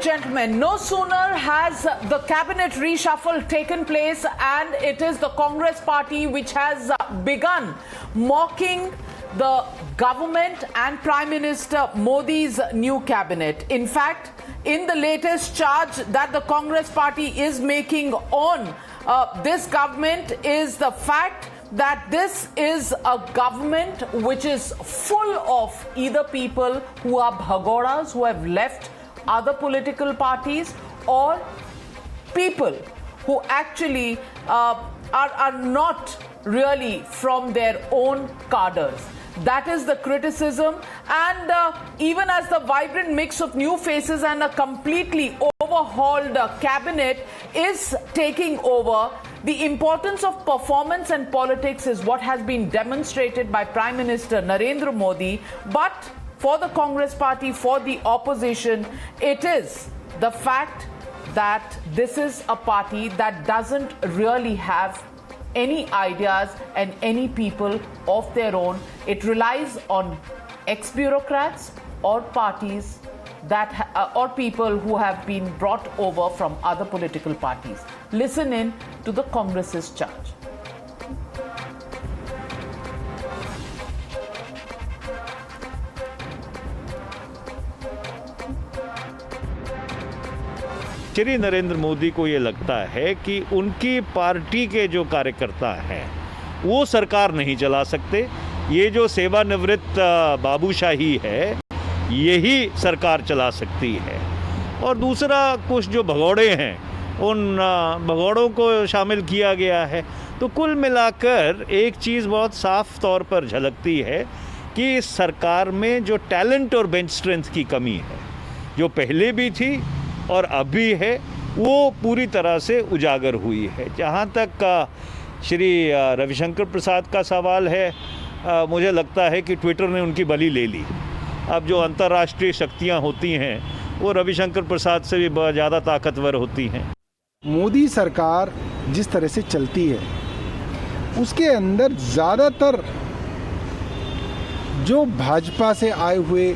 gentlemen, no sooner has the cabinet reshuffle taken place and it is the Congress party which has begun mocking the government and Prime Minister Modi's new cabinet. In fact, in the latest charge that the Congress party is making on this government is the fact that this is a government which is full of either people who are bhagoras, who have left other political parties, or people who actually are not really from their own cadres. That is the criticism, and even as the vibrant mix of new faces and a completely overhauled cabinet is taking over, the importance of performance and politics is what has been demonstrated by Prime Minister Narendra Modi. But for the Congress party, for the opposition, it is the fact that this is a party that doesn't really have any ideas and any people of their own. It relies on ex-bureaucrats or parties that or people who have been brought over from other political parties. Listen in to the Congress's charge. Shri Narendra Modi को ये लगता है कि उनकी party के जो कार्यकर्ता हैं वो सरकार नहीं चला सकते, ये जो सेवानिवृत्त बाबूशाही है यही सरकार चला सकती है। और दूसरा, कुछ जो भगौड़े हैं उन भगौड़ों को शामिल किया गया है। तो कुल मिलाकर एक चीज़ बहुत साफ तौर पर झलकती है कि इस सरकार में जो टैलेंट और बेंच स्ट्रेंथ की कमी है, जो पहले भी थी और अभी है, वो पूरी तरह से उजागर हुई है। जहाँ तक श्री रविशंकर प्रसाद का सवाल है, मुझे लगता है कि ट्विटर ने उनकी बलि ले ली। अब जो अंतर्राष्ट्रीय शक्तियाँ होती हैं वो रविशंकर प्रसाद से भी बहुत ज़्यादा ताकतवर होती हैं। मोदी सरकार जिस तरह से चलती है उसके अंदर ज़्यादातर जो भाजपा से आए हुए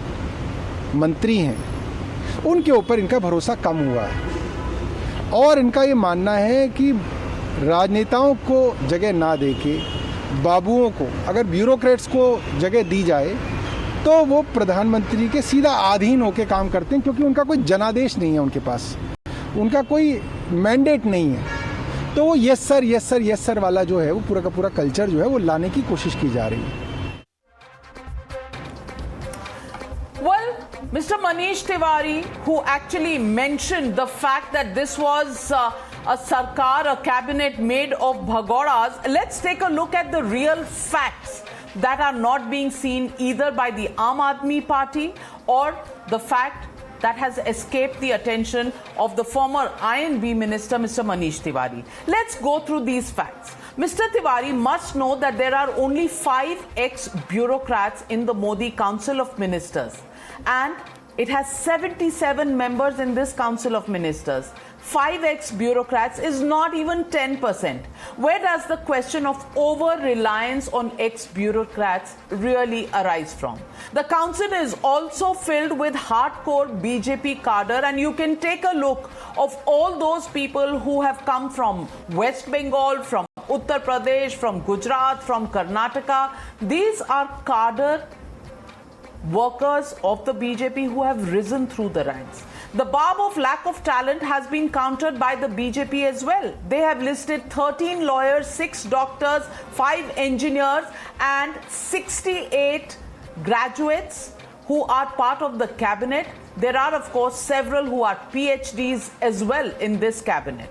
मंत्री हैं उनके ऊपर इनका भरोसा कम हुआ है और इनका ये मानना है कि राजनेताओं को जगह ना देके बाबुओं को, अगर ब्यूरोक्रेट्स को जगह दी जाए तो वो प्रधानमंत्री के सीधा अधीन होकर काम करते हैं, क्योंकि उनका कोई जनादेश नहीं है, उनके पास उनका कोई मैंडेट नहीं है। तो वो यस सर वाला जो है वो पूरा का पूरा कल्चर जो है वो लाने की कोशिश की जा रही है। Well, Mr. Manish Tiwari, who actually mentioned the fact that this was a sarkar, a cabinet made of bhagoras, let's take a look at the real facts that are not being seen either by the Aam Aadmi Party or the fact that has escaped the attention of the former INB Minister, Mr. Manish Tiwari. Let's go through these facts. Mr. Tiwari must know that there are only 5 ex-bureaucrats in the Modi Council of Ministers, and it has 77 members in this Council of Ministers. 5 ex-bureaucrats is not even 10%. Where does the question of over-reliance on ex-bureaucrats really arise from? The council is also filled with hardcore BJP cadre, and you can take a look of all those people who have come from West Bengal, from Uttar Pradesh, from Gujarat, from Karnataka. These are cadre workers of the BJP who have risen through the ranks. The barb of lack of talent has been countered by the BJP as well. They have listed 13 lawyers, 6 doctors, 5 engineers and 68 graduates who are part of the cabinet. There are, of course, several who are PhDs as well in this cabinet.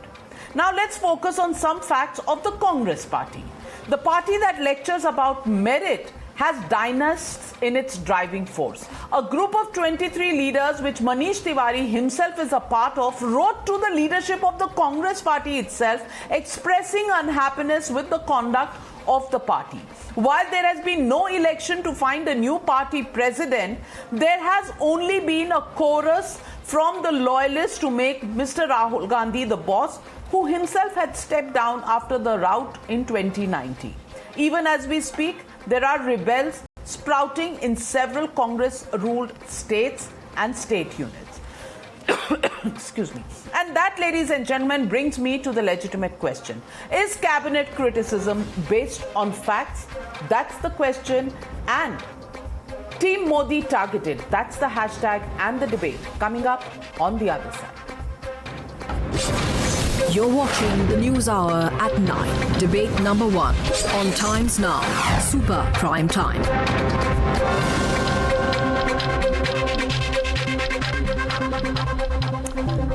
Now let's focus on some facts of the Congress party. The party that lectures about merit has dynasts in its driving force. A group of 23 leaders, which Manish Tiwari himself is a part of, wrote to the leadership of the Congress party itself, expressing unhappiness with the conduct of the party. While there has been no election to find a new party president, there has only been a chorus from the loyalists to make Mr. Rahul Gandhi the boss, who himself had stepped down after the rout in 2019. Even as we speak, there are rebels sprouting in several Congress-ruled states and state units. Excuse me. And that, ladies and gentlemen, brings me to the legitimate question. Is cabinet criticism based on facts? That's the question. And Team Modi targeted. That's the hashtag and the debate coming up on the other side. You're watching the News Hour at 9. Debate number 1 on Times Now. Super Prime Time.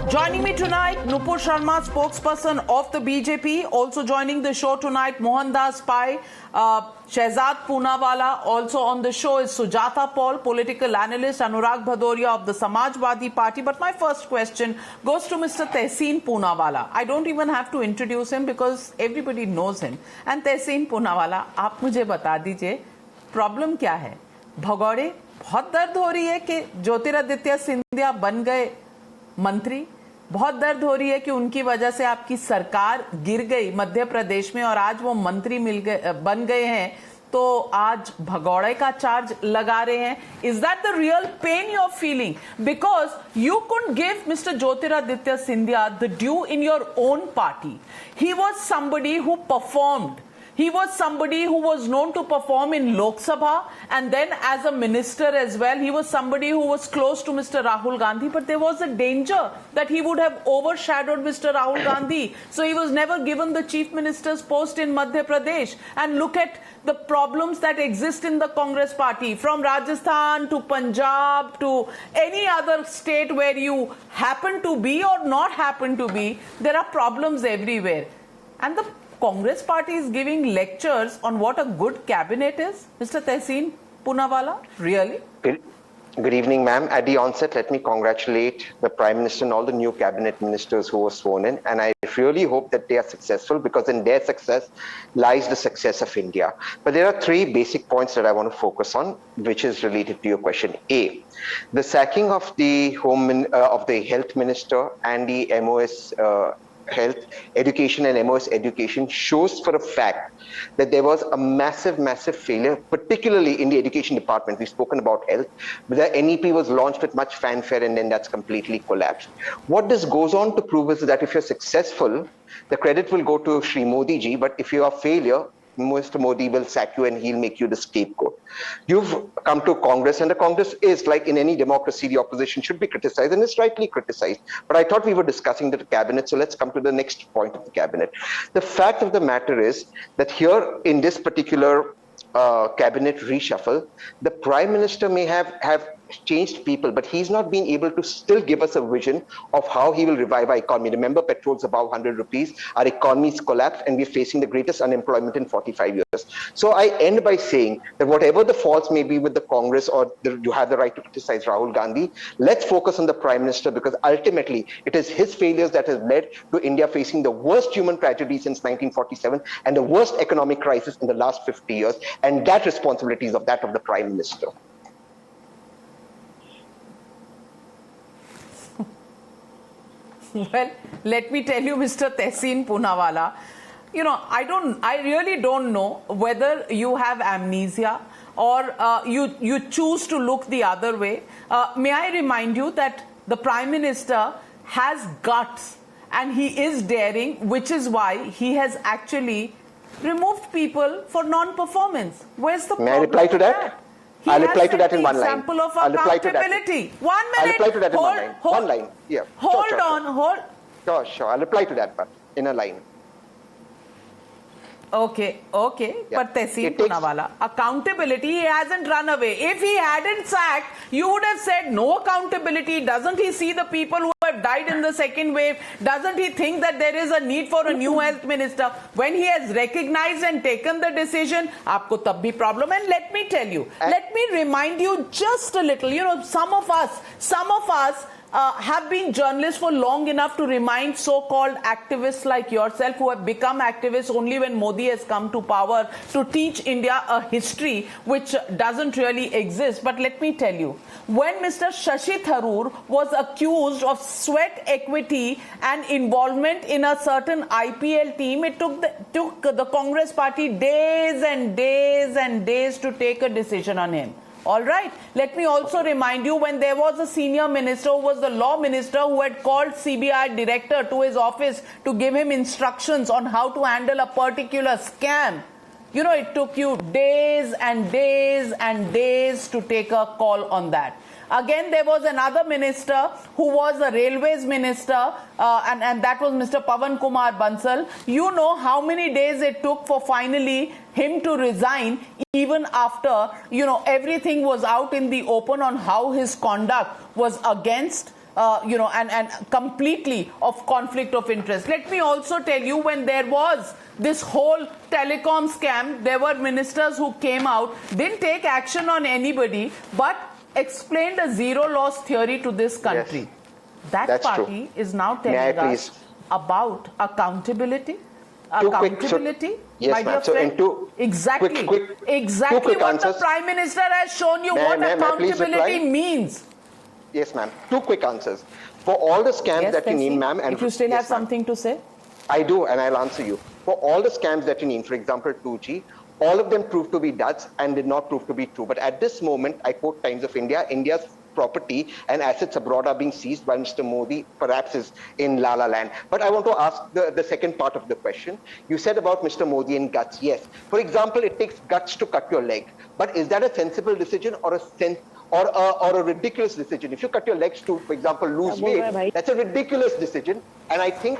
Joining me tonight, Nupur Sharma, spokesperson of the BJP. Also joining the show tonight, Mohandas Pai, Shehzad Poonawala. Also on the show is Sujata Paul, political analyst, Anurag Bhadoria of the Samajwadi Party. But my first question goes to Mr. Tehseen Poonawala. I don't even have to introduce him because everybody knows him. And Tehseen Poonawala, आप मुझे बता दीजिए, problem क्या है? भगौड़े बहुत दर्द हो रही है कि ज्योतिरादित्य सिंधिया बन गए मंत्री, बहुत दर्द हो रही है कि उनकी वजह से आपकी सरकार गिर गई मध्य प्रदेश में और आज वो मंत्री बन गए हैं, तो आज भगौड़े का चार्ज लगा रहे हैं. Is that the real pain you are feeling? Because you couldn't give mister Jyotiraditya Scindia the due in your own party. He was somebody who performed. He was somebody who was known to perform in Lok Sabha and then as a minister as well. He was somebody who was close to Mr. Rahul Gandhi, but there was a danger that he would have overshadowed Mr. Rahul Gandhi. So he was never given the chief minister's post in Madhya Pradesh. And look at the problems that exist in the Congress party, from Rajasthan to Punjab to any other state where you happen to be or not happen to be. There are problems everywhere. And the Congress party is giving lectures on what a good cabinet is. Mr. Tehseen Poonawala, really? Good evening, ma'am. At the onset, let me congratulate the Prime Minister and all the new cabinet ministers who were sworn in. And I really hope that they are successful, because in their success lies the success of India. But there are three basic points that I want to focus on, which is related to your question. A, the sacking of the health minister and the MOS health education and MOS education shows for a fact that there was a massive failure, particularly in the education department. We've spoken about health, but the NEP was launched with much fanfare and then that's completely collapsed. What this goes on to prove is that if you're successful, the credit will go to Shri Modi ji, but if you're a failure, Mr. Modi will sack you and he'll make you the scapegoat. You've come to Congress, and the Congress is, like in any democracy, the opposition should be criticized, and it's rightly criticized. But I thought we were discussing the cabinet, so let's come to the next point of the cabinet. The fact of the matter is that here in this particular cabinet reshuffle, the Prime Minister may have changed people, but he's not been able to still give us a vision of how he will revive our economy. Remember, petrol's above 100 rupees, our economy's collapsed, and we're facing the greatest unemployment in 45 years. So I end by saying that whatever the faults may be with the Congress, or you have the right to criticize Rahul Gandhi, let's focus on the Prime Minister, because ultimately it is his failures that has led to India facing the worst human tragedy since 1947 and the worst economic crisis in the last 50 years, and that responsibility is of the Prime Minister. Well, let me tell you, Mr. Tehseen Poonawala, I really don't know whether you have amnesia or you choose to look the other way. May I remind you that the Prime Minister has guts and he is daring, which is why he has actually removed people for non-performance. Where's the problem? May I reply to that? I'll reply to that in one line. Example of I'll reply to that. 1 minute. I'll reply to that in one line. One line. Yeah. Hold. Sure. I'll reply to that, but in a line. Okay. Yeah. But Tehseen Poonawala, accountability, he hasn't run away. If he hadn't sacked, you would have said no accountability. Doesn't he see the people who have died in the second wave? Doesn't he think that there is a need for a new health minister? When he has recognized and taken the decision, aapko tab bhi problem. And let me tell you, let me remind you just a little. Some of us have been journalists for long enough to remind so-called activists like yourself, who have become activists only when Modi has come to power, to teach India a history which doesn't really exist. But let me tell you, when Mr. Shashi Tharoor was accused of sweat equity and involvement in a certain IPL team, it took the Congress party days and days and days to take a decision on him. All right. Let me also remind you, when there was a senior minister who was the law minister who had called CBI director to his office to give him instructions on how to handle a particular scam, you know, it took you days and days and days to take a call on that. Again, there was another minister who was a railways minister, and that was Mr. Pawan Kumar Bansal. You know how many days it took for finally him to resign, even after, you know, everything was out in the open on how his conduct was against, you know, and completely of conflict of interest. Let me also tell you, when there was this whole telecom scam, there were ministers who came out, didn't take action on anybody, but explained a zero loss theory to this country. Yes, that that's party true. is now telling us about accountability. Accountability, Yes, my dear ma'am. So friend. in two exactly two quick what answers. the Prime Minister has shown you May what I please accountability reply? means. Yes, ma'am. Two quick answers. For all the scams Yes, that you Tessie, name, ma'am, and if you still yes, have ma'am. something to say. I do, and I'll answer you. For all the scams that you name, for example, 2G, all of them proved to be duds and did not prove to be true. But at this moment, I quote Times of India, India's property and assets abroad are being seized while Mr. Modi perhaps is in La La Land. But I want to ask the second part of the question. You said about Mr. Modi and guts. Yes. For example, it takes guts to cut your leg. But is that a sensible decision or a ridiculous decision? If you cut your legs to, for example, lose weight, that's a ridiculous decision. And I think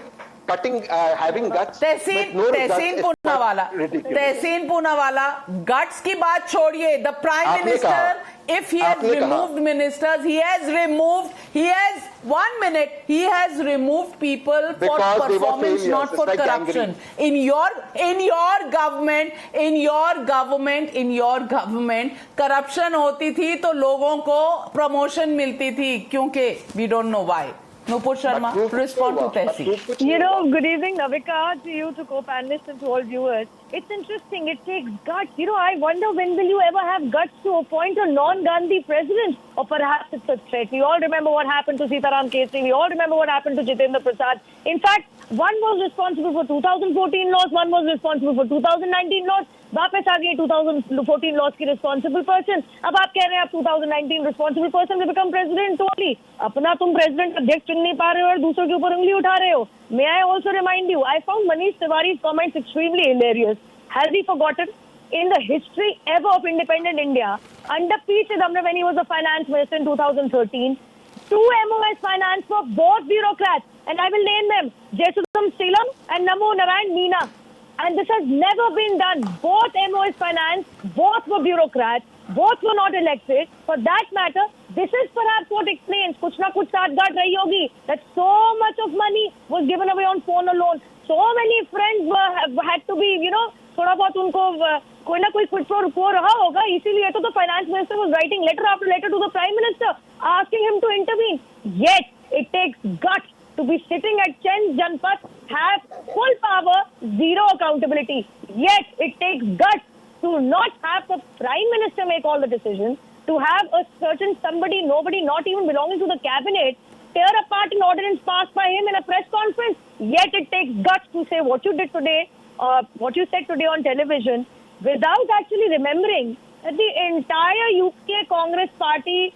having guts with no guts is quite ridiculous. Tehseen Poonawala, guts की बात छोड़िए. The Prime Minister, if he has removed ministers, he has 1 minute, he has removed people for performance, not for corruption. In your government, corruption होती थी तो लोगों को promotion मिलती थी. क्योंकि we don't know why. Nupur Sharma, respond to Tessie. You know, good evening, Navika, to you, to co-panelists and to all viewers. It's interesting. It takes guts. You know, I wonder when will you ever have guts to appoint a non-Gandhi president? Or perhaps it's a threat. We all remember what happened to Sitaram Kesri. We all remember what happened to Jitendra Prasad. In fact, one was responsible for 2014 laws, one was responsible for 2019 laws. वापस आ गई 2014 loss की responsible person. अब आप कह रहे हैं आप 2019 responsible person will become president only. अपना तुम प्रेसिडेंट अध्यक्ष चुन नहीं पा रहे हो और दूसरों के ऊपर उंगली उठा रहे हो. May I also remind you, I found Manish Tiwari's comments extremely hilarious. Has he forgotten? In the history ever of independent India, under P. Chidambaram when he was the finance minister in 2013, 2 MOS finance for both bureaucrats, and I will name them, Jesudam Stilam and Namo Narayan Meena. And this has never been done. Both MOS finance, both were bureaucrats, both were not elected. For that matter, this is perhaps what explains, kuch na kuch saatgaat rahi hogi, that so much of money was given away on phone alone. So many friends had to be, you know, थोड़ा बहुत उनको कोई ना कोई quid pro quo रहा होगा. इसीलिए तो finance minister was writing letter after letter to the prime minister asking him to intervene. Yet it takes guts to be sitting at Chand Janpath, have full power, zero accountability. Yet it takes guts to not have the prime minister make all the decisions, to have a certain somebody, nobody, not even belonging to the cabinet, tear apart an ordinance passed by him in a press conference. Yet it takes guts to say what you did today, what you said today on television, without actually remembering that the entire UK Congress party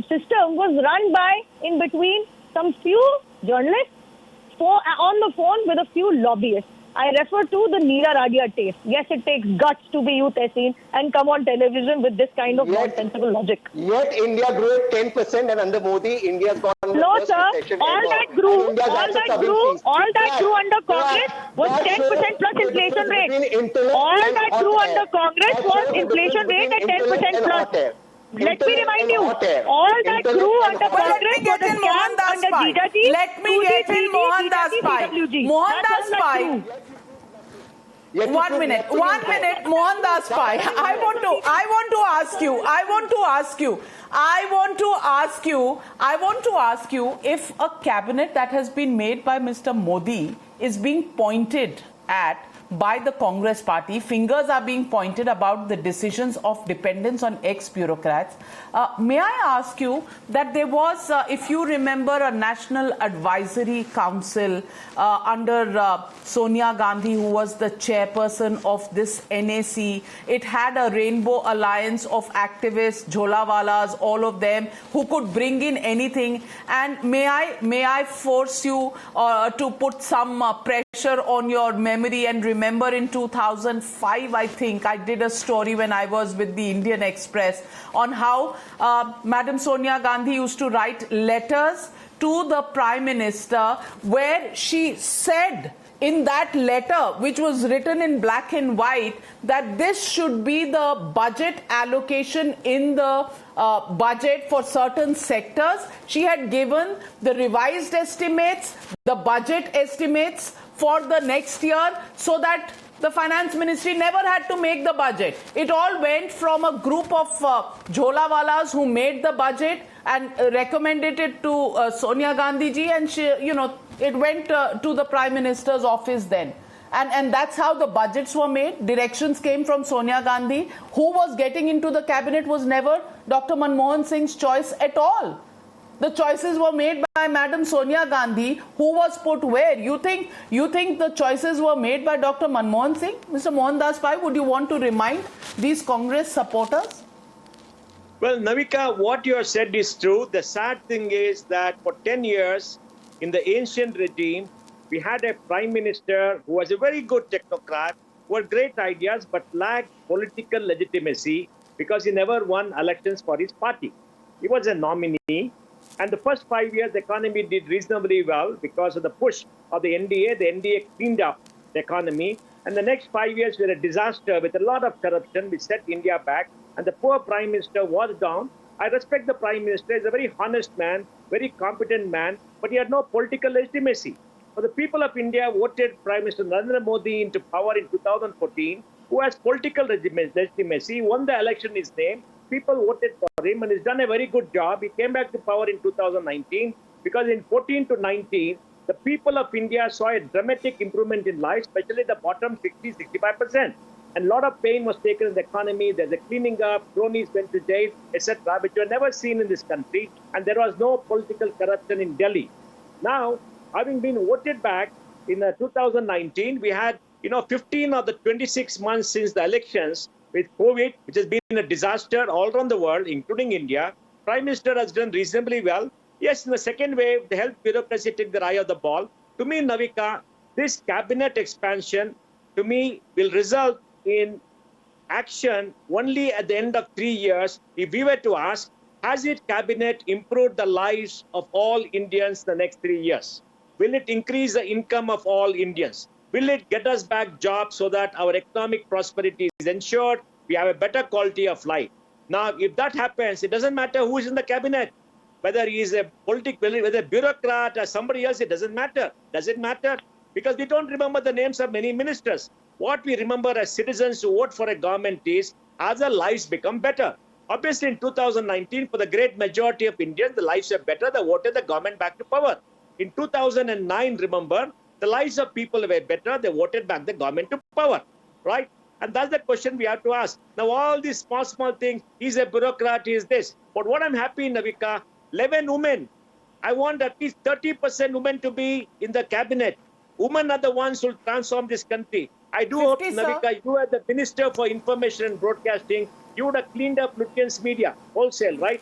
system was run by, in between, some few journalists on the phone with a few lobbyists. I refer to the Neera Radia tape. Yes, it takes guts to be you, Tehseen, and come on television with this kind of nonsensical logic. Yet India grew at 10%, and under Modi, India's gone. No, sir. All that grew under Congress was 10% plus inflation rate. All that grew under Congress was inflation rate at 10% plus. Let me remind you, all that grew under Congress was a scam under Jijaji. Let me get in Mohandas Pai. Mohandas Pai. 1 minute, Mohandas Pai. I want to ask you if a cabinet that has been made by Mr. Modi is being pointed at by the Congress party. Fingers are being pointed about the decisions of dependence on ex-bureaucrats. May I ask you that there was, if you remember, a National Advisory Council under Sonia Gandhi, who was the chairperson of this NAC. It had a rainbow alliance of activists, jholawalas, all of them, who could bring in anything. And may I force you to put some pressure on your memory and remember in 2005, I think, I did a story when I was with the Indian Express on how Madam Sonia Gandhi used to write letters to the Prime Minister where she said in that letter, which was written in black and white, that this should be the budget allocation in the budget for certain sectors. She had given the revised estimates, the budget estimates for the next year, so that the finance ministry never had to make the budget. It all went from a group of jholawalas who made the budget and recommended it to Sonia Gandhi ji, and she, it went to the Prime Minister's office then. And that's how the budgets were made. Directions came from Sonia Gandhi. Who was getting into the cabinet was never Dr. Manmohan Singh's choice at all. The choices were made by Madam Sonia Gandhi, who was put where? You think the choices were made by Dr. Manmohan Singh? Mr. Mohandas Pai, would you want to remind these Congress supporters? Well, Navika, what you have said is true. The sad thing is that for 10 years in the ancient regime, we had a prime minister who was a very good technocrat, who had great ideas but lacked political legitimacy because he never won elections for his party. He was a nominee. And the first 5 years, the economy did reasonably well because of the push of the NDA. The NDA cleaned up the economy. And the next 5 years were a disaster with a lot of corruption, which set India back. And the poor Prime Minister was down. I respect the Prime Minister. He's a very honest man, very competent man, but he had no political legitimacy. So the people of India voted Prime Minister Narendra Modi into power in 2014, who has political legitimacy, won the election in his name. People voted for him and he's done a very good job. He came back to power in 2019 because in 14 to 19, the people of India saw a dramatic improvement in life, especially the bottom 60-65%. And a lot of pain was taken in the economy. There's a cleaning up, cronies went to jail, etc., which were never seen in this country. And there was no political corruption in Delhi. Now, having been voted back in 2019, we had 15 of the 26 months since the elections with COVID, which has been a disaster all around the world, including India. Prime Minister has done reasonably well. Yes, in the second wave, the health bureaucracy took the eye of the ball. To me, Navika, this cabinet expansion, to me, will result in action only at the end of 3 years. If we were to ask, has its cabinet improved the lives of all Indians the next 3 years? Will it increase the income of all Indians? Will it get us back jobs so that our economic prosperity is ensured? We have a better quality of life. Now, if that happens, it doesn't matter who is in the cabinet. Whether he is a whether a bureaucrat or somebody else, it doesn't matter. Does it matter? Because we don't remember the names of many ministers. What we remember as citizens who vote for a government is, as our lives become better. Obviously, in 2019, for the great majority of Indians, the lives are better. They voted the government back to power. In 2009, remember, the lives of people were better. They voted back the government to power, right? And that's the question we have to ask. Now, all these small things, he's a bureaucrat, he is this. But what I'm happy in, Navika, 11 women. I want at least 30% women to be in the cabinet. Women are the ones who will transform this country. I do hope, Navika, you are the Minister for Information and Broadcasting. You would have cleaned up Lutyens media, wholesale, right?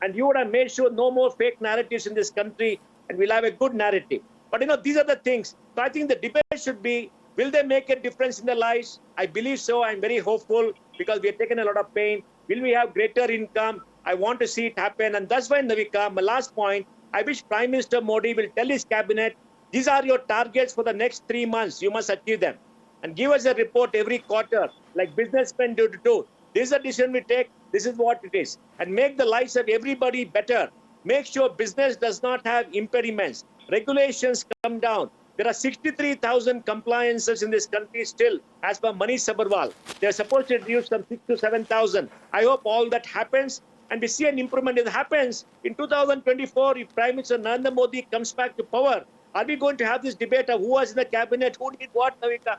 And you would have made sure no more fake narratives in this country, and we'll have a good narrative. But these are the things. So I think the debate should be, will they make a difference in their lives? I believe so. I'm very hopeful because we have taken a lot of pain. Will we have greater income? I want to see it happen. And that's why, Navika, my last point, I wish Prime Minister Modi will tell his cabinet, these are your targets for the next 3 months. You must achieve them. And give us a report every quarter, like businessmen do. This is a decision we take. This is what it is. And make the lives of everybody better. Make sure business does not have impediments. Regulations come down. There are 63,000 compliances in this country still, as per Manish Sabharwal. They're supposed to reduce from 6,000 to 7,000. I hope all that happens and we see an improvement. If it happens in 2024, if Prime Minister Narendra Modi comes back to power, Are we going to have this debate of who was in the cabinet, who did what, Navika?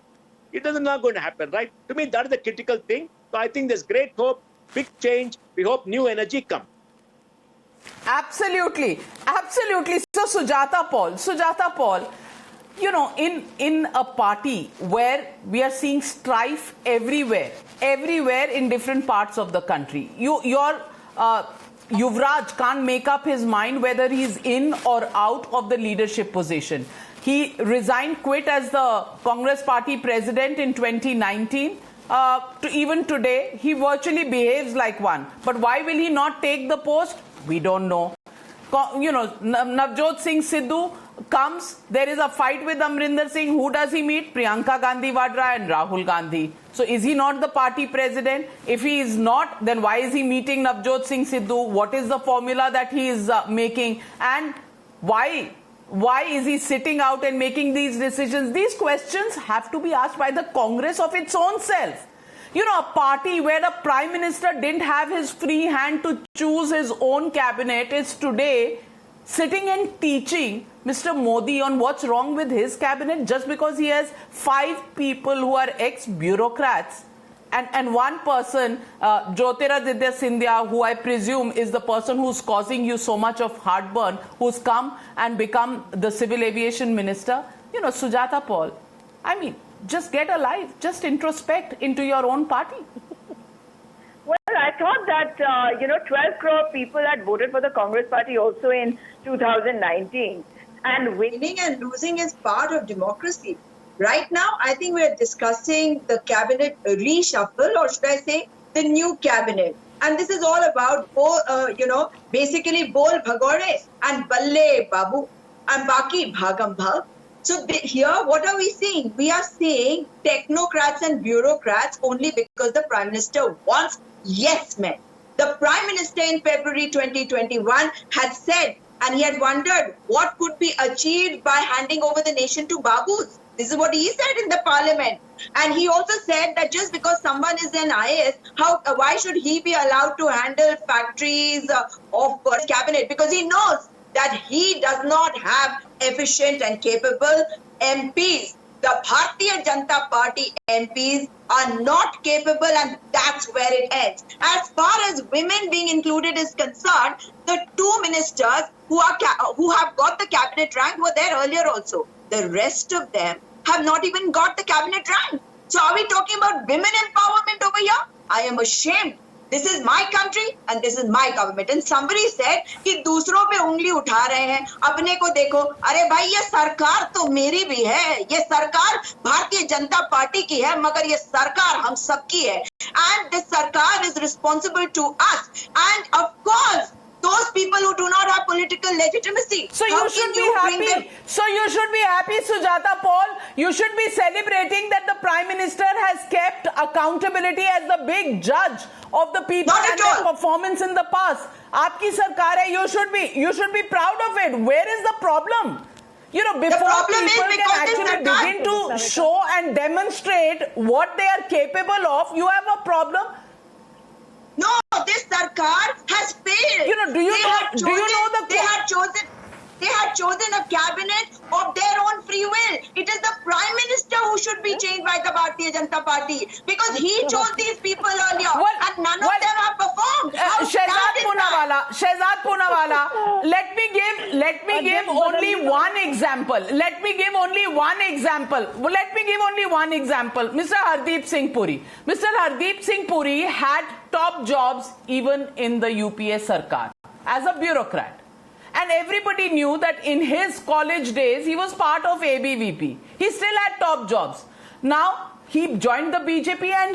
It is not going to happen, right? To me, that is the critical thing. So I think there's great hope, big change. We hope new energy comes. Absolutely. Absolutely. So Sujata Paul, you know, in a party where we are seeing strife everywhere in different parts of the country, your Yuvraj can't make up his mind whether he's in or out of the leadership position. He resigned, quit as the Congress party president in 2019. Even today, he virtually behaves like one. But why will he not take the post? We don't know. You know, Navjot Singh Sidhu comes, there is a fight with Amrinder Singh. Who does he meet? Priyanka Gandhi Vadra and Rahul Gandhi. So is he not the party president? If he is not, then why is he meeting Navjot Singh Sidhu? What is the formula that he is making? And why is he sitting out and making these decisions? These questions have to be asked by the Congress of its own self. You know, a party where the Prime Minister didn't have his free hand to choose his own cabinet is today sitting and teaching Mr. Modi on what's wrong with his cabinet just because he has 5 people who are ex-bureaucrats and one person, Jyotiraditya Scindia, who I presume is the person who's causing you so much of heartburn, who's come and become the civil aviation minister. You know, Sujata Paul, I mean, just get a life, just introspect into your own party. Well, I thought that, 12 crore people had voted for the Congress party also in 2019. And winning and losing is part of democracy. Right now, I think we're discussing the cabinet reshuffle, or should I say, the new cabinet. And this is all about, basically Bol Bhagore and Balle Babu and Baki Bhagam Bhag. So here, what are we seeing? We are seeing technocrats and bureaucrats only because the Prime Minister wants yes men. The Prime Minister in February 2021 had said, and he had wondered what could be achieved by handing over the nation to Babus. This is what he said in the parliament. And he also said that just because someone is an IAS, why should he be allowed to handle factories of cabinet? Because he knows that he does not have efficient and capable MPs. The Bharatiya Janata Party MPs are not capable, and that's where it ends. As far as women being included is concerned, the 2 ministers who have got the cabinet rank were there earlier also. The rest of them have not even got the cabinet rank. So are we talking about women empowerment over here? I am ashamed. This is my country and this is my government. And somebody said कि दूसरों पे उंगली उठा रहे हैं, अपने को देखो. अरे भाई, ये सरकार तो मेरी भी है, ये सरकार भारतीय जनता पार्टी की है, मगर ये सरकार हम सबकी है. And this सरकार is responsible to us. And of course, those people who do not have political legitimacy. So you should be happy. So you should be happy, Sujata Paul. You should be celebrating that the Prime Minister has kept accountability as the big judge of the people and their performance in the past. Aapki sarkar hai, you should be proud of it. Where is the problem? You know, before people can actually begin to show and demonstrate what they are capable of, you have a problem. No, this sarkar has failed. You know, do you know they had chosen a cabinet of their own free will. It is the Prime Minister who should be changed by the Bharatiya Janata Party because he chose these people earlier and none of them have performed. Shehzad Poonawalla, let me give only one example. Mr. Hardeep Singh Puri. Mr. Hardeep Singh Puri had top jobs even in the UPA Sarkar as a bureaucrat. And everybody knew that in his college days, he was part of ABVP. He still had top jobs. Now, he joined the BJP and,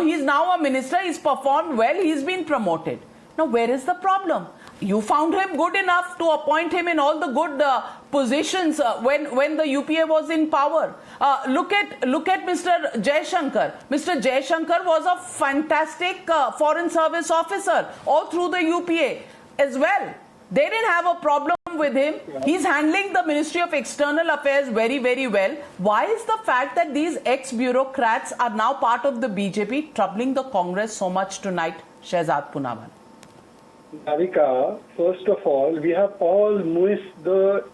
he's now a minister. He's performed well. He's been promoted. Now, where is the problem? You found him good enough to appoint him in all the good positions when the UPA was in power. Look at Mr. Jaishankar. Mr. Jaishankar was a fantastic foreign service officer all through the UPA as well. They didn't have a problem with him. He's handling the Ministry of External Affairs very, very well. Why is the fact that these ex-bureaucrats are now part of the BJP troubling the Congress so much tonight, Shehzad Poonawalla? Navika, first of all, we have all missed the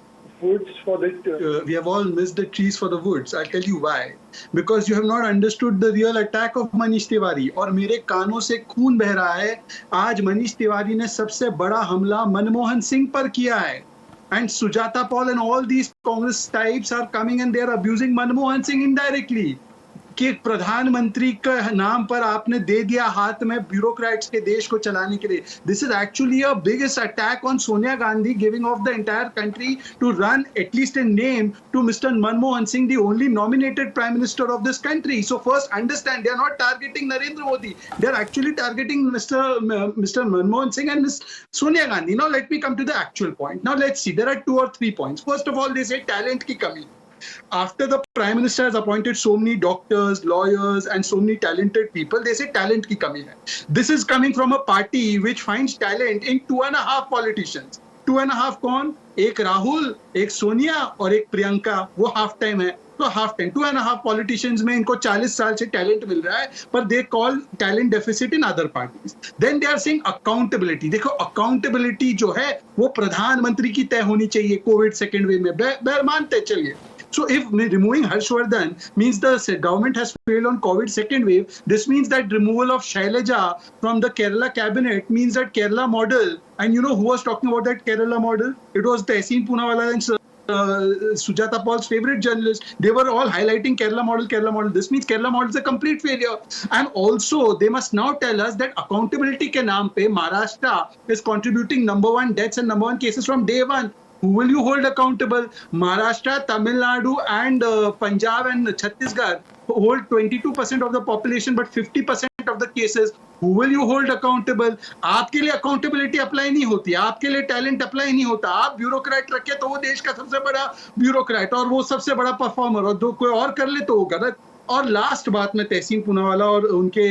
woods for the we have all missed the trees for the woods. I'll tell you why. Because you have not understood the real attack of Manish Tiwari. और मेरे कानों से खून बह रहा है. आज मनीष तिवारी ने सबसे बड़ा हमला मनमोहन सिंह पर किया है. And Sujata Paul and all these Congress types are coming and they are abusing Manmohan Singh indirectly. कि प्रधानमंत्री का नाम पर आपने दे दिया हाथ में ब्यूरोक्रेट्स के देश को चलाने के लिए. This is actually a biggest attack on Sonia Gandhi giving off the entire country to run at least in name to mister Manmohan Singh, the only nominated prime minister of this country. So first understand, they are not targeting Narendra Modi, they are actually targeting mister Manmohan Singh and miss Sonia Gandhi. Now let me come to the actual point. Now let's see, there are 2 or 3 points. First of all, दे से talent की कमी. After the Prime Minister has appointed so many doctors, lawyers and so many talented people, they say talent की कमी है. This is coming from a party which finds talent in 2.5 politicians. 2.5 कौन? एक राहुल, एक सोनिया और एक प्रियंका. वो हाफ टाइम है. तो हाफ टाइम 2.5 पॉलिटिशियंस में इनको 40 साल से टैलेंट मिल रहा है, पर they call talent deficit in other parties. Then they are saying accountability. देखो, अकाउंटेबिलिटी जो है वो प्रधानमंत्री की तय होनी चाहिए. कोविड सेकेंड वेव में मानते चलिए. So if removing Harshvardhan means the government has failed on COVID second wave, this means that removal of Shailaja from the Kerala cabinet means that Kerala model, and you know who was talking about that Kerala model? It was Tehseen Poonawalla and Sujata Paul's favorite journalist. They were all highlighting Kerala model, Kerala model. This means Kerala model is a complete failure. And also they must now tell us that accountability ke naam pe Maharashtra is contributing number 1 deaths and number 1 cases from day one. Who will you hold accountable? Maharashtra, Tamil Nadu and Punjab and Chhattisgarh hold 22% of the population but 50% of the cases. Who will you hold accountable? आपके लिए accountability apply नहीं होती, आपके लिए talent apply नहीं होता. आप bureaucrat रखे तो वो देश का सबसे बड़ा ब्यूरोक्रेट और वो सबसे बड़ा परफॉर्मर, और दो कोई और कर ले तो वो गलत. और लास्ट बात मैं तहसीन पूनावाला और उनके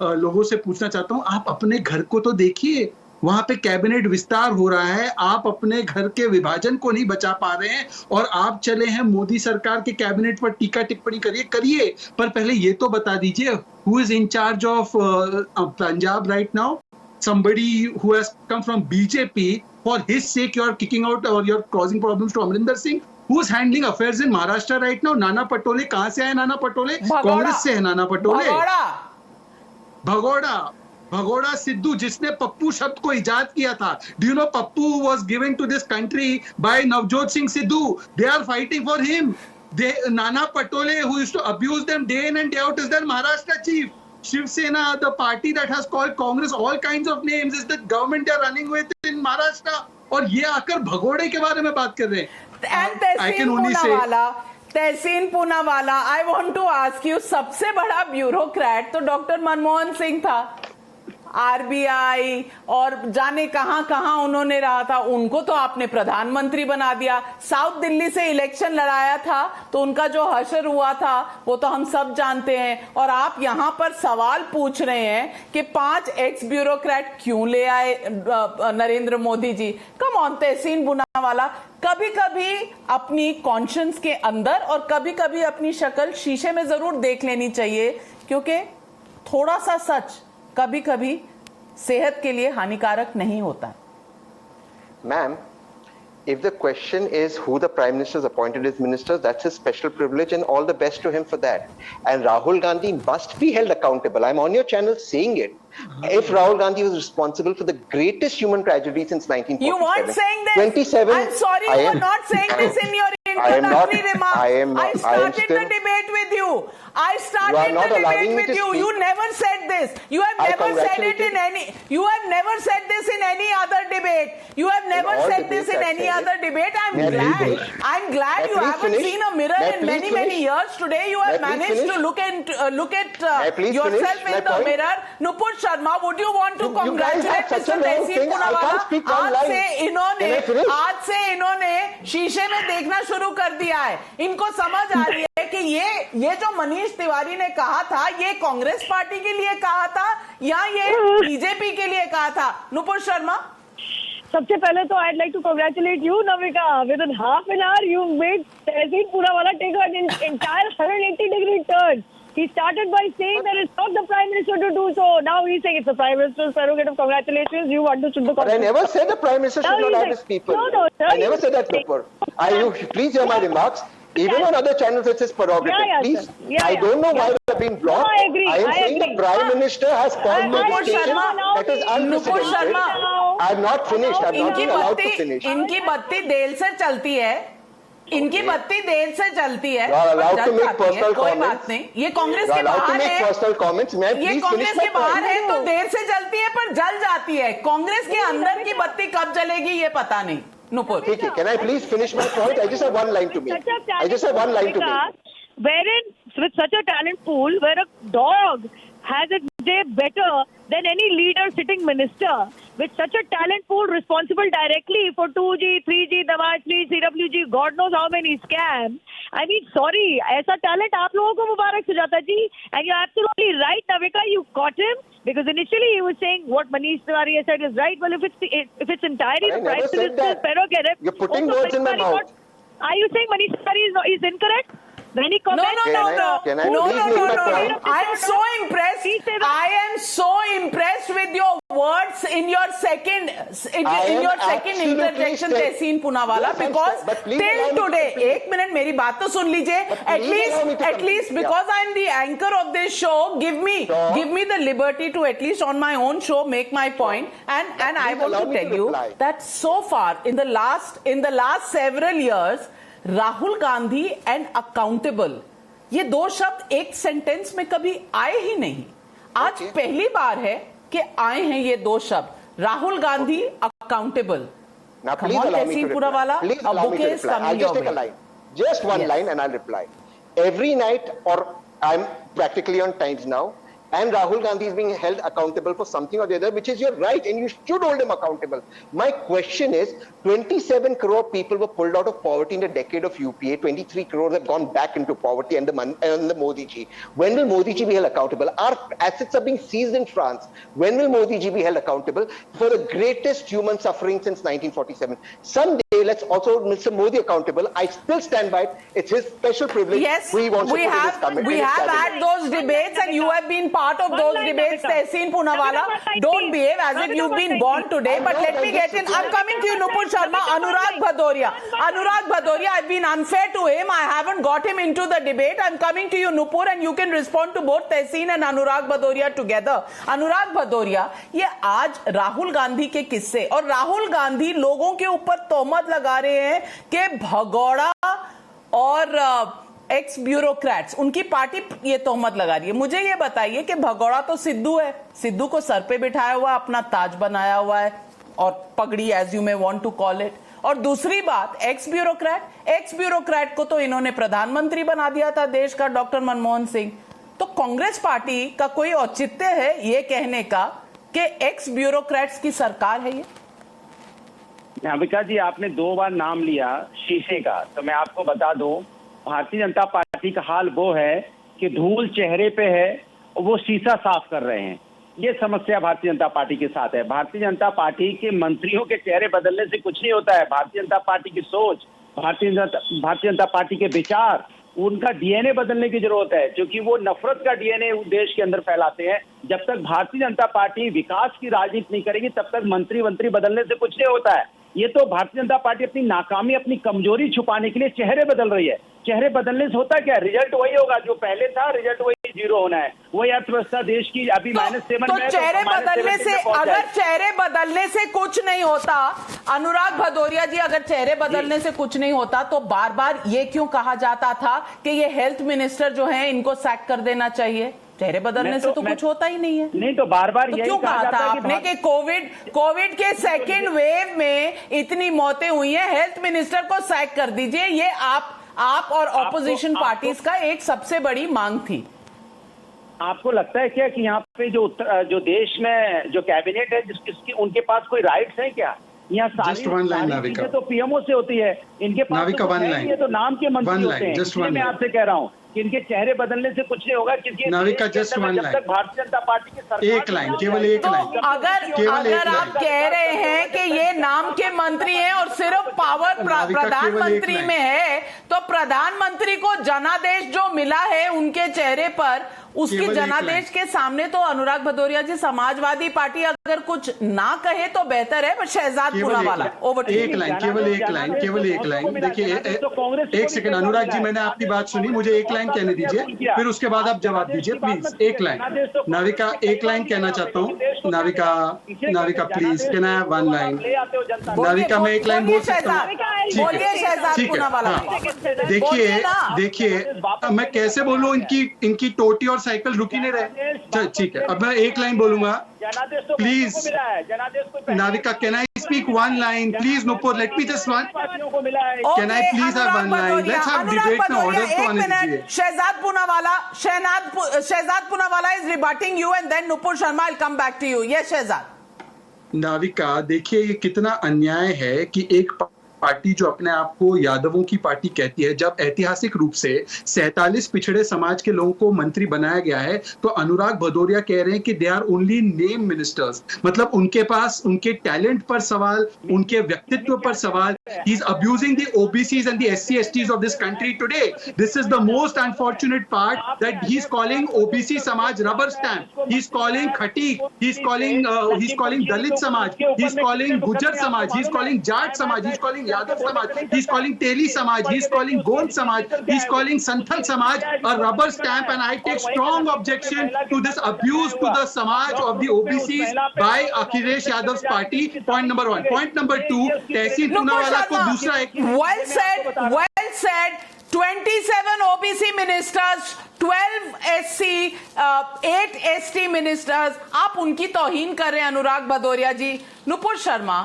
लोगों से पूछना चाहता हूँ, आप अपने घर को तो देखिए. वहां पे कैबिनेट विस्तार हो रहा है, आप अपने घर के विभाजन को नहीं बचा पा रहे हैं और आप चले हैं मोदी सरकार के कैबिनेट पर टीका टिप्पणी करिए. पर पहले ये तो बता दीजिए, who is in charge of Punjab right now? somebody who has come from BJP. For his sake, you are kicking out or you are causing problems to Amrinder Singh. Who is handling affairs in Maharashtra right now? Nana Patole. कहाँ से आए नाना पटोले? कांग्रेस से है नाना पटोले. भगोड़ा सिद्धू, जिसने पप्पू शब्द को इजाद किया था. Do you know Pappu was given to this country by Navjot Singh Sidhu. They are fighting for him. Nana Patole, who used to abuse them day in and day out, is their Maharashtra chief. Shiv Sena, the party that has called Congress all kinds of names, is the government they are running with in Maharashtra. और ये आकर भगोड़े के बारे में बात कर रहे हैं. And Tehseen Poonawalla, I want to ask you, सबसे बड़ा ब्यूरोक्रेट तो डॉक्टर मनमोहन सिंह था. आरबीआई और जाने कहां कहां उन्होंने रहा था, उनको तो आपने प्रधानमंत्री बना दिया. साउथ दिल्ली से इलेक्शन लड़ाया था तो उनका जो हशर हुआ था वो तो हम सब जानते हैं. और आप यहां पर सवाल पूछ रहे हैं कि 5 एक्स ब्यूरोक्रेट क्यों ले आए नरेंद्र मोदी जी. कम ऑन तहसीन पूनावाला, कभी कभी अपनी कॉन्शियंस के अंदर और कभी कभी अपनी शक्ल शीशे में जरूर देख लेनी चाहिए, क्योंकि थोड़ा सा सच कभी कभी सेहत के लिए हानिकारक नहीं होता. Ma'am, if the question is who the Prime Minister has appointed as ministers, that's his special privilege and all the best to him for that. And Rahul Gandhi must be held accountable. I'm on your channel saying it. If Rahul Gandhi was responsible for the greatest human tragedy since 1947. You weren't saying this. 27. I'm sorry, you were not saying this in your introductory remarks. I started the debate with you. I started the debate with you. You never said this. You have never said it in any. You have never said this in any other debate. You have never said this in any other debate. I'm glad you haven't seen a mirror in many years. Today you have managed to look at yourself in the mirror. Nupur Sharma, would you want to congratulate Mr. Tehseen Poonawala? आज से इन्होंने शीशे में देखना शुरू कर दिया है. इनको समझ आ रही है कि ये जो मनीष तिवारी ने कहा था, ये कांग्रेस पार्टी के लिए कहा था या ये बीजेपी के लिए कहा था. नुपुर शर्मा, सबसे पहले तो I'd like to congratulate you, Navika. Within half an hour, you made Tehseen Poonawala take an entire 180-degree turn. He started by saying that it's not the Prime Minister to do so. Now he's saying it's the Prime Minister's prerogative. Congratulations, you understood the concept. But I never said the Prime Minister should not have his people. No, sir. I never said that before. You please hear my remarks. Even on other channels, it's his prerogative. Yeah, Please, sir. Yeah, I don't know why yeah. they have been blocked. No, I agree. I am saying agree. the Prime Minister has called Nupur for a station Sharma, that is Nupur unprecedented. Sharma, I have not finished. I have not इनकी been allowed to बत्ती finish. इनकी बत्ती देर से चलती है, इनकी बत्ती देर से चलती है, You are allowed जल to make जाती है, personal कोई comments. बात नहीं, ये कांग्रेस You are के allowed to बाहर make है, personal comments. May I ये please कांग्रेस finish के my बाहर point? है तो देर से जलती है पर जल जाती है, कांग्रेस के अंदर की बत्ती कब जलेगी ये पता नहीं। Nupur, Okay, can I please finish my point? I just have one line to make. I just have one line to make. Wherein, with such a talent pool, where a dog has its day better than any leader sitting minister, with such a talent pool responsible directly for 2G, 3G, Dawatri, CWG, God knows how many scams. I mean, sorry, ऐसा talent आप लोगों को मुबारक सुजाता जी. And you're absolutely right, Navika, you caught him. Because initially he was saying what Manish Tiwari has said is right. Well, if it's entirely I the Prime never said Minister's that. prerogative, You're putting also words in my Manish Tiwari mouth. Are you saying Manish Tiwari is incorrect? When he comments, Can I please make my point? I'm so impressed. I am so impressed with your words in your second absolutely interjection, saying- Tehseen Poonawala, Yes, I'm because saying- but please till allow me to today, complete. एक minute मेरी बात तो सुन लीजिए. At please allow me to least complete. because I'm the anchor of this show, give me the liberty to at least on my own show make my point. And I please want allow to me tell to you reply. that so far in the last several years, Rahul Gandhi and accountable ये दो शब्द एक sentence में कभी आए ही नहीं. आज पहली बार है कि आए हैं ये दो शब्द, Rahul Gandhi accountable. Now, Come please on, allow me Tehseen to reply. Poonawala, Please a allow me to bouquet is reply. coming I'll just your take a way. line. Just one Yes. line and I'll reply. Every night, or I'm practically on Times Now, and Rahul Gandhi is being held accountable for something or the other, which is your right, and you should hold him accountable. My question is, 27 crore people were pulled out of poverty in the decade of UPA. 23 crores have gone back into poverty under Modi ji. When will Modi ji be held accountable? Our assets are being seized in France. When will Modi ji be held accountable for the greatest human suffering since 1947? Someday, let's also hold Mr. Modi accountable. I still stand by it. It's his special privilege. Yes, we we have had those debates, and you have been part of those debates, Tehseen Poonawala. Don't behave as if you've been born today. But let me get in. I'm coming to you, Nupur Sharma. Anurag Bhadoria, I've been unfair to him. I haven't got him into the debate. I'm coming to you, Nupur, and you can respond to both Tehseen and Anurag Bhadoria together. Anurag Bhadoria, ये आज राहुल गांधी के किस्से और राहुल गांधी लोगों के ऊपर तोहमत लगा रहे हैं कि भगोड़ा और एक्स ब्यूरोक्रेट्स, उनकी पार्टी ये तोहमत लगा रही है. मुझे ये बताइए कि भगोड़ा तो सिद्धू है, सिद्धू को सर पे बिठाया हुआ, अपना ताज बनाया हुआ है और पगड़ी, as you may want to call it. और दूसरी बात, एक्स ब्यूरोक्रेट को तो इन्होंने प्रधानमंत्री बना दिया था देश का, डॉक्टर मनमोहन सिंह. तो कांग्रेस पार्टी का कोई औचित्य है ये कहने का कि एक्स ब्यूरोक्रेट्स की सरकार है ये? नाविका जी, आपने 2 बार नाम लिया शीशे का, तो मैं आपको बता दूं, भारतीय जनता पार्टी का हाल वो है कि धूल चेहरे पे है और वो शीशा साफ कर रहे हैं. ये समस्या भारतीय जनता पार्टी के साथ है. भारतीय जनता पार्टी के मंत्रियों के चेहरे बदलने से कुछ नहीं होता है. भारतीय जनता पार्टी की सोच, भारतीय जनता पार्टी के विचार, उनका डीएनए बदलने की जरूरत है, क्योंकि वो नफरत का डीएनए देश के अंदर फैलाते हैं. जब तक भारतीय जनता पार्टी विकास की राजनीति नहीं करेगी तब तक मंत्री बदलने से कुछ नहीं होता है. ये तो भारतीय जनता पार्टी अपनी नाकामी, अपनी कमजोरी छुपाने के लिए चेहरे बदल रही है. चेहरे बदलने से होता क्या, रिजल्ट वही होगा जो पहले था, रिजल्ट वही 0 होना है. वही अर्थव्यवस्था देश की अभी -7 में है. चेहरे बदलने से, अगर चेहरे बदलने से कुछ नहीं होता, अनुराग भदौरिया जी, अगर चेहरे बदलने से कुछ नहीं होता तो बार बार ये क्यों कहा जाता था कि ये हेल्थ मिनिस्टर जो है इनको सैक कर देना चाहिए? चेहरे बदलने से तो कुछ होता ही नहीं है. नहीं तो बार बार तो यही क्यों कहा कहा था जाता है आपने कि कोविड के सेकेंड वेव में इतनी मौतें हुई हैं, हेल्थ मिनिस्टर को सैक कर दीजिए. ये आप और ऑपोजिशन पार्टीज का एक सबसे बड़ी मांग थी. आपको लगता है क्या कि यहाँ पे जो देश में जो कैबिनेट है जिसकी उनके पास कोई राइट्स है क्या? यहाँ सारी चीजें तो पीएमओ से होती है, इनके पास तो नहीं है, तो नाम के मंत्री होते हैं. इसलिए मैं आपसे कह रहा हूँ कि इनके चेहरे बदलने से कुछ नहीं होगा, क्योंकि जब तक भारतीय जनता पार्टी की सरकार, एक लाइन, केवल एक लाइन. अगर आप कह रहे हैं कि ये नाम के मंत्री हैं और सिर्फ पावर प्रधानमंत्री में है, तो प्रधानमंत्री को जनादेश जो मिला है उनके चेहरे पर, उसके जनादेश के सामने तो अनुराग भदौरिया जी, समाजवादी पार्टी अगर कुछ ना कहे तो बेहतर है, पर शहजाद पूनावाला ओवर टू एक लाइन, केवल एक लाइन देखिए, एक सेकंड अनुराग जी, मैंने आपकी बात सुनी, मुझे एक लाइन कहने दीजिए, फिर उसके बाद आप जवाब दीजिए प्लीज। एक लाइन, नाविका एक लाइन कहना चाहता हूँ। Navika please, can I have one line? Navika मैं एक लाइन बोल सकता हूँ? ठीक है, हाँ। देखिए मैं कैसे बोलूँ, इनकी टोटी और साइकिल रुकी नहीं रहे। ठीक है, अब मैं एक लाइन बोलूंगा please. Navika, can I speak one line please? Nupur, let me just one. Can I please have one line? Let's have debate ना, ऑर्डर तो आने दीजिए। Shehzad Poonawalla is rebutting you and then Nupur Sharma will come back to you. Yes Shehzad. Navika, देखिए ये कितना अन्याय है कि एक पार्टी जो अपने आप को यादवों की पार्टी कहती है, जब ऐतिहासिक रूप से 47 पिछड़े समाज के लोगों को मंत्री बनाया गया है, तो अनुराग भदौरिया कह रहे हैं कि they are only name ministers. मतलब उनके पास उनके टैलेंट पर सवाल, उनके व्यक्तित्व पर सवाल। He is abusing the OBCs and the SC STs of this country today. This is the most unfortunate part that he is calling OBC समाज rubber stamp, he is calling Khatik, he is calling Dalit समाज, he is calling गुजर समाज, he is calling Jat समाज, he is calling Yadav समाज, he is calling तेली समाज, he is calling Gond समाज, he is calling Santhal समाज a rubber stamp, and I take strong objection to this abuse to the samaj of the OBCs by Akhilesh Yadav's party. Point number one. Point number two, तहसीन पूनावाला को दूसरा एक well said 27 OBC ministers, 12 SC, 8 ST ministers. आप उनकी तौहीन कर रहे हैं अनुराग भदौरिया जी। Nupur Sharma,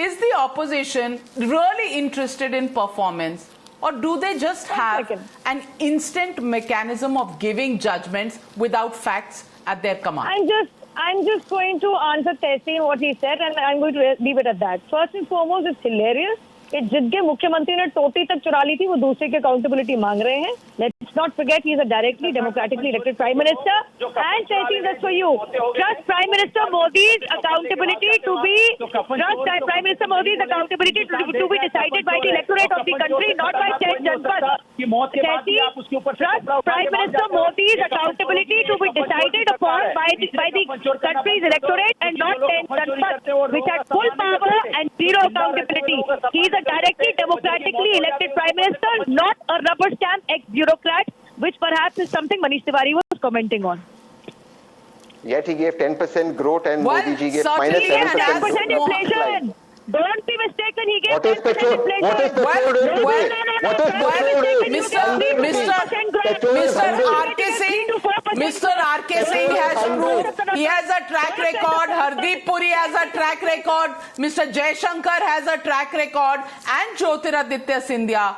is the opposition really interested in performance, or do they just have an instant mechanism of giving judgments without facts at their command? I'm just going to answer Tehseen what he said, and I'm going to leave it at that. First and foremost, it's hilarious कि जिनके मुख्यमंत्री ने टोटी तक चुरा ली थी, वो दूसरे की अकाउंटेबिलिटी मांग रहे हैं। Let's not forget he is a directly democratically elected prime minister, and Tehseen, that's for you. Trust Prime Minister Modi's accountability to be decided by the electorate of the country, not by 10 Janpad. Tehseen, trust Prime Minister Modi's accountability to be decided upon by the country's electorate and not 10 Janpad, which had full power and zero accountability. He is a directly democratically elected prime minister, not a rubber stamp ex-bureaucrat, which perhaps is something Manish Tiwari was commenting on. Yet he gave 10% growth and Modi ji gave minus 7% inflation. Don't be mistaken, he gave 10% inflation. Mr. R.K. Singh has proved he has a track record, Hardeep Puri has a track record, Mr. Jaishankar has a track record, and Jyotiraditya Scindia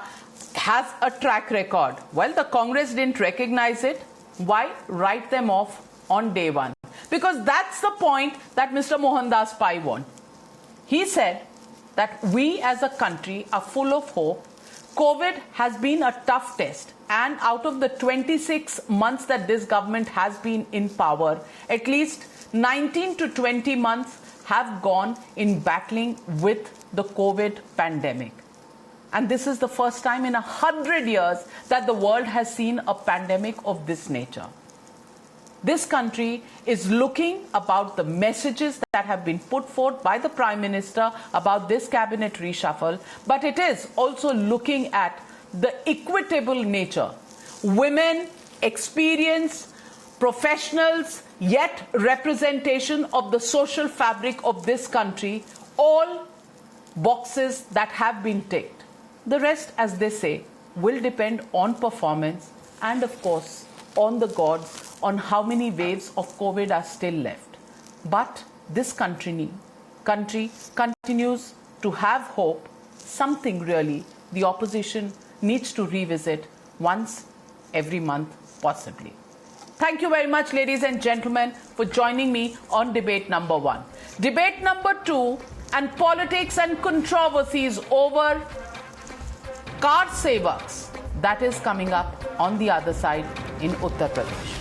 has a track record. Well, the Congress didn't recognize it. Why write them off on day one? Because that's the point that Mr. Mohandas Pai won. He said that we as a country are full of hope. COVID has been a tough test, and out of the 26 months that this government has been in power, at least 19 to 20 months have gone in battling with the COVID pandemic. And this is the first time in 100 years that the world has seen a pandemic of this nature. This country is looking about the messages that have been put forth by the Prime Minister about this cabinet reshuffle, but it is also looking at the equitable nature. Women, experience, professionals, yet representation of the social fabric of this country, all boxes that have been ticked. The rest, as they say, will depend on performance and, of course, on the gods, on how many waves of COVID are still left. But this country continues to have hope, something really the opposition needs to revisit once every month, possibly. Thank you very much, ladies and gentlemen, for joining me on debate number 1. Debate number 2, and politics and controversies over car sevaks, that is coming up on the other side in Uttar Pradesh.